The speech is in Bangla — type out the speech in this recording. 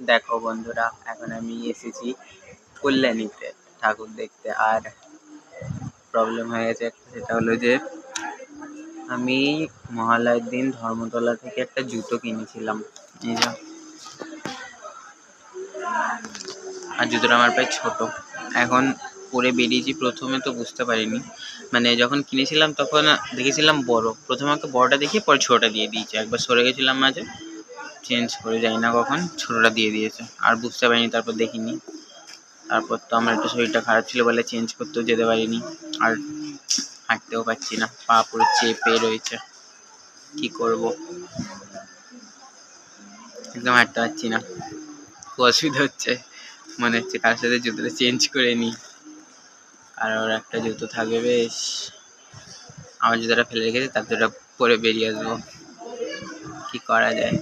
দেখো বন্ধুরা, এখন আমি এসেছি কল্যাণীতে ঠাকুর দেখতে। আর প্রবলেম হয়ে গেছে একটা, সেটা হলো যে আমি মহালয়ের দিন ধর্মতলা থেকে একটা জুতো কিনেছিলাম। এই যা, আর জুতোটা আমার প্রায় ছোট। এখন পরে বেরিয়েছি, প্রথমে তো বুঝতে পারিনি, মানে যখন কিনেছিলাম তখন দেখেছিলাম বড়, প্রথমে আমাকে বড়টা দেখিয়ে পরে ছোটটা দিয়ে দিয়েছে। একবার সরে গেছিলাম মাঝে, চেঞ্জ করে যাই না কখন, ছোটটা দিয়ে দিয়েছে। আর বুঝতে পারিনি, তারপর দেখিনি। তারপর তো আমার একটু শরীরটা খারাপ ছিল বলে চেঞ্জ করতেও যেতে পারিনি। আর হাঁটতেও পারছি না, পা পুরো চেপে রয়েছে। কি করব, একদম হাঁটতে পারছি না, খুব অসুবিধা হচ্ছে। মনে হচ্ছে কার সাথে জুতোটা চেঞ্জ করে নিই, কারোর একটা জুতো থাকবে বেশ। আমার জুতোটা ফেলে রেখেছে, তার জুতোটা পরে বেরিয়ে আসবো, কি করা যায়।